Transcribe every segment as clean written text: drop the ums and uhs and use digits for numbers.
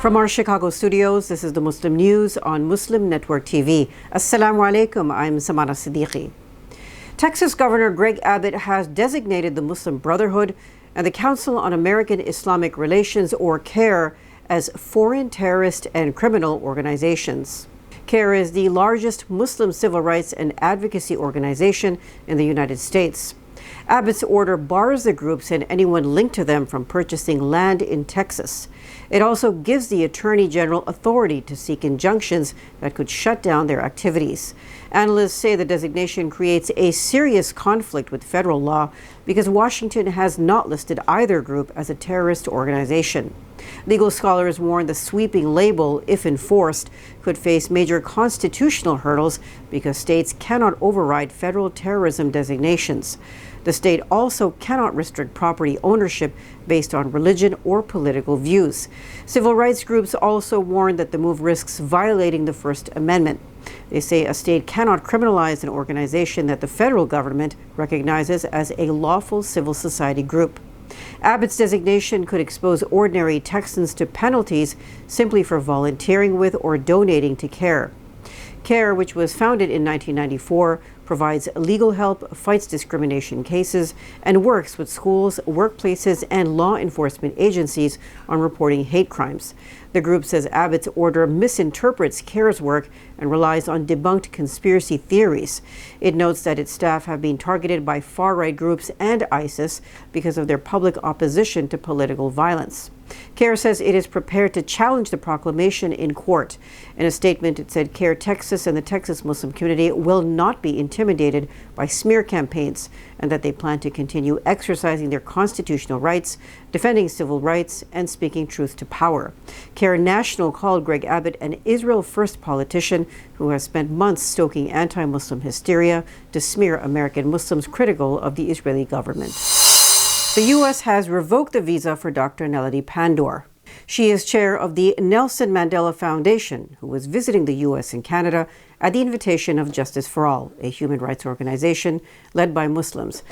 From our Chicago studios, this is the Muslim News on Muslim Network TV. Assalamu alaikum, I'm Samana Siddiqui. Texas Governor Greg Abbott has designated the Muslim Brotherhood and the Council on American Islamic Relations, or CAIR, as foreign terrorist and criminal organizations. CAIR is the largest Muslim civil rights and advocacy organization in the United States. Abbott's order bars the groups and anyone linked to them from purchasing land in Texas. It also gives the Attorney General authority to seek injunctions that could shut down their activities. Analysts say the designation creates a serious conflict with federal law because Washington has not listed either group as a terrorist organization. Legal scholars warn the sweeping label, if enforced, could face major constitutional hurdles because states cannot override federal terrorism designations. The state also cannot restrict property ownership based on religion or political views. Civil rights groups also warn that the move risks violating the First Amendment. They say a state cannot criminalize an organization that the federal government recognizes as a lawful civil society group. Abbott's designation could expose ordinary Texans to penalties simply for volunteering with or donating to CAIR. CAIR, which was founded in 1994, provides legal help, fights discrimination cases, and works with schools, workplaces, and law enforcement agencies on reporting hate crimes. The group says Abbott's order misinterprets CAIR's work and relies on debunked conspiracy theories. It notes that its staff have been targeted by far-right groups and ISIS because of their public opposition to political violence. CAIR says it is prepared to challenge the proclamation in court. In a statement, it said CAIR Texas and the Texas Muslim community will not be intimidated by smear campaigns and that they plan to continue exercising their constitutional rights, defending civil rights, and speaking truth to power. CAIR National called Greg Abbott an Israel-first politician who has spent months stoking anti-Muslim hysteria to smear American Muslims critical of the Israeli government. The U.S. has revoked the visa for Dr. Nelody Pandor. She is chair of the Nelson Mandela Foundation, who was visiting the U.S. and Canada at the invitation of Justice for All, a human rights organization led by Muslims.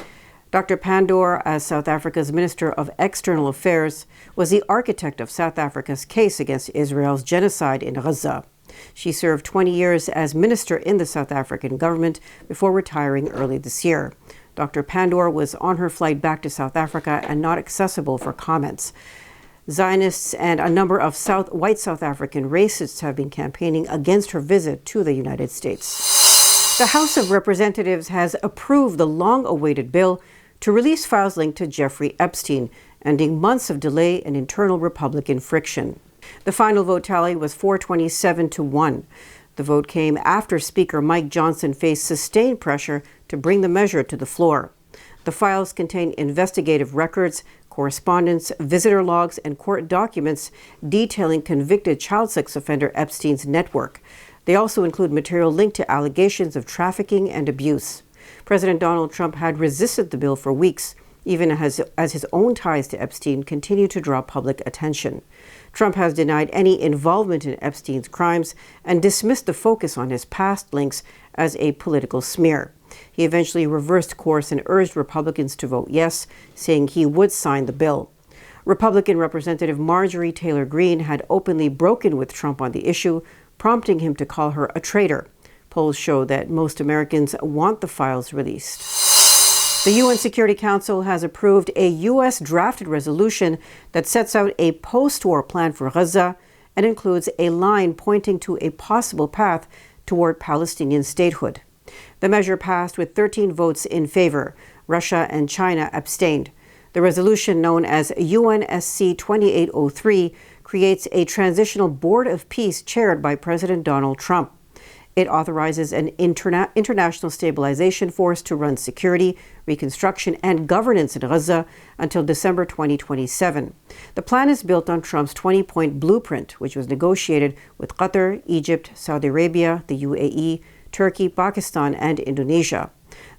Dr. Pandor, as South Africa's Minister of External Affairs, was the architect of South Africa's case against Israel's genocide in Gaza. She served 20 years as minister in the South African government before retiring early this year. Dr. Pandor was on her flight back to South Africa and not accessible for comments. Zionists and a number of white South African racists have been campaigning against her visit to the United States. The House of Representatives has approved the long-awaited bill to release files linked to Jeffrey Epstein, ending months of delay and internal Republican friction. The final vote tally was 427 to 1. The vote came after Speaker Mike Johnson faced sustained pressure to bring the measure to the floor. The files contain investigative records, correspondence, visitor logs, and court documents detailing convicted child sex offender Epstein's network. They also include material linked to allegations of trafficking and abuse. President Donald Trump had resisted the bill for weeks, even as his own ties to Epstein continue to draw public attention. Trump has denied any involvement in Epstein's crimes and dismissed the focus on his past links as a political smear. He eventually reversed course and urged Republicans to vote yes, saying he would sign the bill. Republican Representative Marjorie Taylor Greene had openly broken with Trump on the issue, prompting him to call her a traitor. Polls show that most Americans want the files released. The UN Security Council has approved a U.S. drafted resolution that sets out a post-war plan for Gaza and includes a line pointing to a possible path toward Palestinian statehood. The measure passed with 13 votes in favor. Russia and China abstained. The resolution, known as UNSC 2803, creates a transitional board of peace chaired by President Donald Trump. It authorizes an international stabilization force to run security, reconstruction, and governance in Gaza until December 2027. The plan is built on Trump's 20-point blueprint, which was negotiated with Qatar, Egypt, Saudi Arabia, the UAE, Turkey, Pakistan, and Indonesia.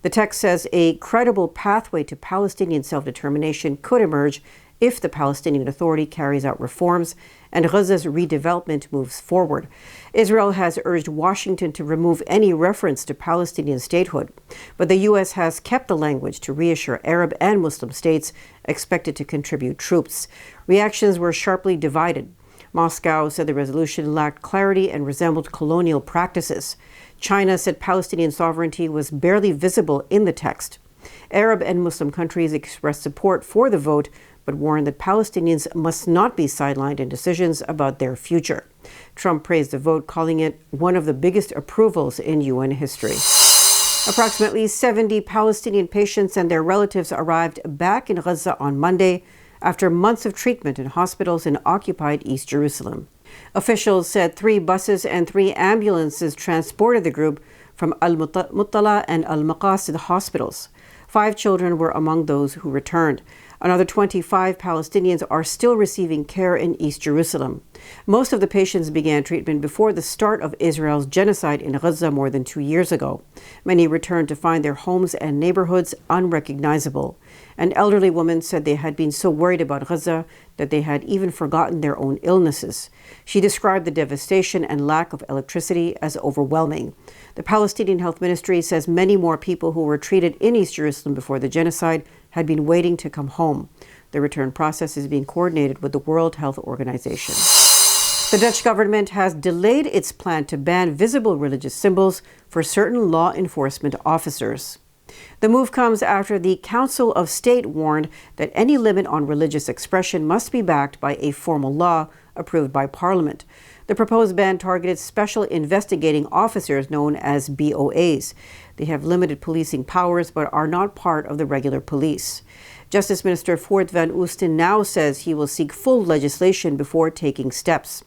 The text says a credible pathway to Palestinian self-determination could emerge if the Palestinian Authority carries out reforms and Gaza's redevelopment moves forward. Israel has urged Washington to remove any reference to Palestinian statehood, but the U.S. has kept the language to reassure Arab and Muslim states expected to contribute troops. Reactions were sharply divided. Moscow said the resolution lacked clarity and resembled colonial practices. China said Palestinian sovereignty was barely visible in the text. Arab and Muslim countries expressed support for the vote, but warned that Palestinians must not be sidelined in decisions about their future. Trump praised the vote, calling it one of the biggest approvals in UN history. Approximately 70 Palestinian patients and their relatives arrived back in Gaza on Monday after months of treatment in hospitals in occupied East Jerusalem. Officials said 3 buses and 3 ambulances transported the group from Al-Muttala and Al-Maqasid hospitals. 5 children were among those who returned. Another 25 Palestinians are still receiving care in East Jerusalem. Most of the patients began treatment before the start of Israel's genocide in Gaza more than 2 years ago. Many returned to find their homes and neighborhoods unrecognizable. An elderly woman said they had been so worried about Gaza that they had even forgotten their own illnesses. She described the devastation and lack of electricity as overwhelming. The Palestinian Health Ministry says many more people who were treated in East Jerusalem before the genocide had been waiting to come home. The return process is being coordinated with the World Health Organization. The Dutch government has delayed its plan to ban visible religious symbols for certain law enforcement officers. The move comes after the Council of State warned that any limit on religious expression must be backed by a formal law approved by Parliament. The proposed ban targeted special investigating officers known as BOAs. They have limited policing powers but are not part of the regular police. Justice Minister Voort van Oosten now says he will seek full legislation before taking steps.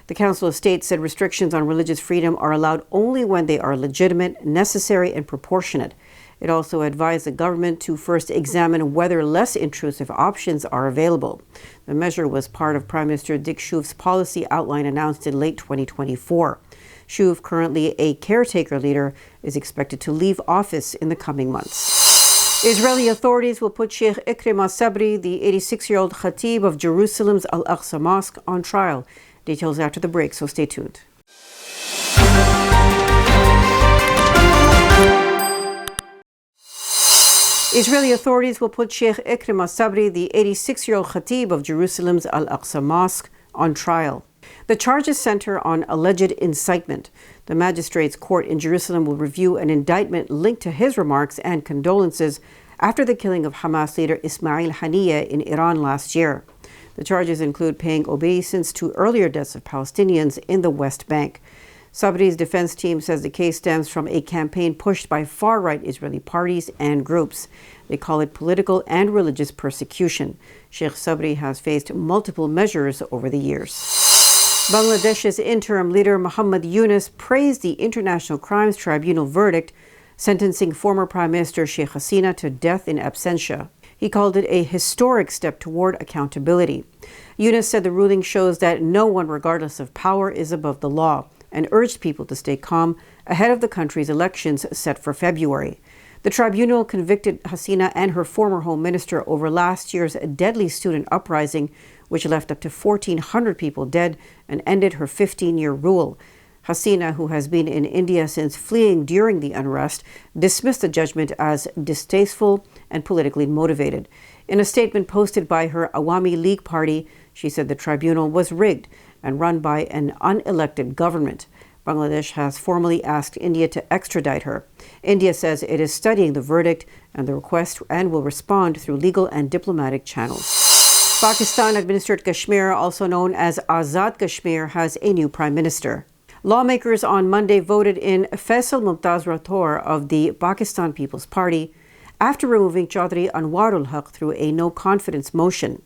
The Council of State said restrictions on religious freedom are allowed only when they are legitimate, necessary, and proportionate. It also advised the government to first examine whether less intrusive options are available. The measure was part of Prime Minister Dick Schooff's policy outline announced in late 2024. Schooff, currently a caretaker leader, is expected to leave office in the coming months. Israeli authorities will put Sheikh Ikrimah Sabri, the 86-year-old Khateeb of Jerusalem's Al-Aqsa Mosque, on trial. Details after the break, so stay tuned. Israeli authorities will put Sheikh Ikrimah Sabri, the 86-year-old Khateeb of Jerusalem's Al-Aqsa Mosque, on trial. The charges center on alleged incitement. The magistrate's court in Jerusalem will review an indictment linked to his remarks and condolences after the killing of Hamas leader Ismail Haniyeh in Iran last year. The charges include paying obeisance to earlier deaths of Palestinians in the West Bank. Sabri's defense team says the case stems from a campaign pushed by far-right Israeli parties and groups. They call it political and religious persecution. Sheikh Sabri has faced multiple measures over the years. Bangladesh's interim leader Muhammad Yunus praised the International Crimes Tribunal verdict sentencing former Prime Minister Sheikh Hasina to death in absentia. He called it a historic step toward accountability. Yunus said the ruling shows that no one, regardless of power, is above the law, and urged people to stay calm ahead of the country's elections set for February. The tribunal convicted Hasina and her former home minister over last year's deadly student uprising, which left up to 1,400 people dead and ended her 15-year rule. Hasina, who has been in India since fleeing during the unrest, dismissed the judgment as distasteful and politically motivated. In a statement posted by her Awami League party, she said the tribunal was rigged and run by an unelected government. Bangladesh has formally asked India to extradite her. India says it is studying the verdict and the request and will respond through legal and diplomatic channels. Pakistan-Administered Kashmir, also known as Azad Kashmir, has a new prime minister. Lawmakers on Monday voted in Faisal Mumtaz Rathore of the Pakistan People's Party after removing Chaudhry Anwarul Haq through a no-confidence motion.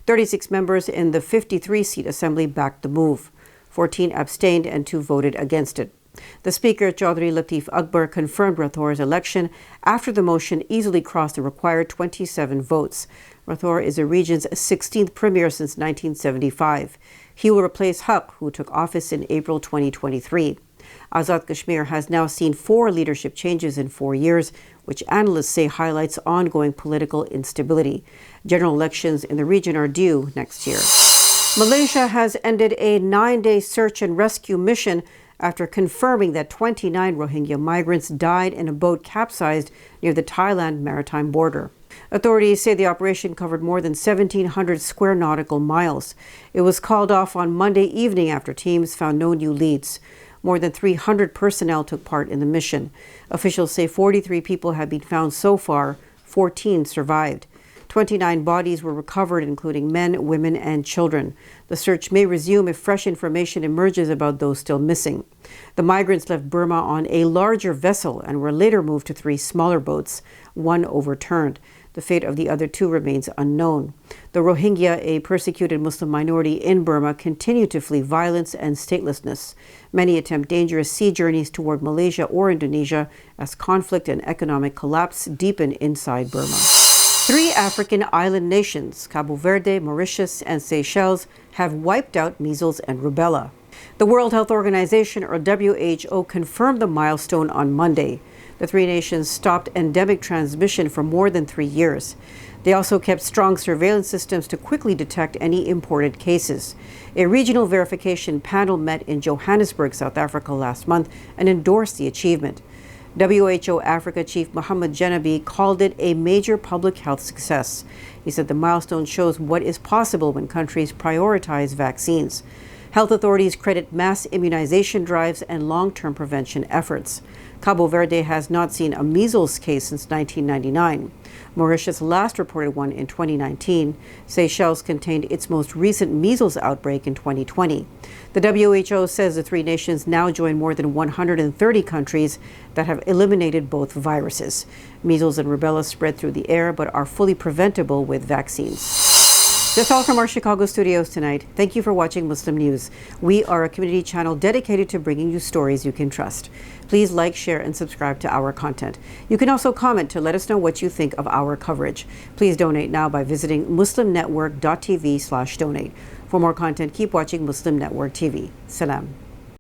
36 members in the 53-seat assembly backed the move. 14 abstained and 2 voted against it. The Speaker, Chaudhry Latif Akbar, confirmed Rathore's election after the motion easily crossed the required 27 votes. Rathore is the region's 16th premier since 1975. He will replace Haq, who took office in April 2023. Azad Kashmir has now seen 4 leadership changes in 4 years, which analysts say highlights ongoing political instability. General elections in the region are due next year. Malaysia has ended a 9-day search and rescue mission after confirming that 29 Rohingya migrants died in a boat capsized near the Thailand maritime border. Authorities say the operation covered more than 1,700 square nautical miles. It was called off on Monday evening after teams found no new leads. More than 300 personnel took part in the mission. Officials say 43 people have been found so far, 14 survived. 29 bodies were recovered, including men, women, and children. The search may resume if fresh information emerges about those still missing. The migrants left Burma on a larger vessel and were later moved to 3 smaller boats. One overturned. The fate of the other 2 remains unknown. The Rohingya, a persecuted Muslim minority in Burma, continue to flee violence and statelessness. Many attempt dangerous sea journeys toward Malaysia or Indonesia as conflict and economic collapse deepen inside Burma. 3 African island nations, Cabo Verde, Mauritius, and Seychelles, have wiped out measles and rubella. The World Health Organization, or WHO, confirmed the milestone on Monday. The 3 nations stopped endemic transmission for more than 3 years. They also kept strong surveillance systems to quickly detect any imported cases. A regional verification panel met in Johannesburg, South Africa last month and endorsed the achievement. WHO Africa Chief Mohammed Genabi called it a major public health success. He said the milestone shows what is possible when countries prioritize vaccines. Health authorities credit mass immunization drives and long-term prevention efforts. Cabo Verde has not seen a measles case since 1999. Mauritius last reported one in 2019. Seychelles contained its most recent measles outbreak in 2020. The WHO says the 3 nations now join more than 130 countries that have eliminated both viruses. Measles and rubella spread through the air but are fully preventable with vaccines. That's all from our Chicago studios tonight. Thank you for watching Muslim News. We are a community channel dedicated to bringing you stories you can trust. Please like, share, and subscribe to our content. You can also comment to let us know what you think of our coverage. Please donate now by visiting muslimnetwork.tv/donate. For more content, keep watching Muslim Network TV. Salam.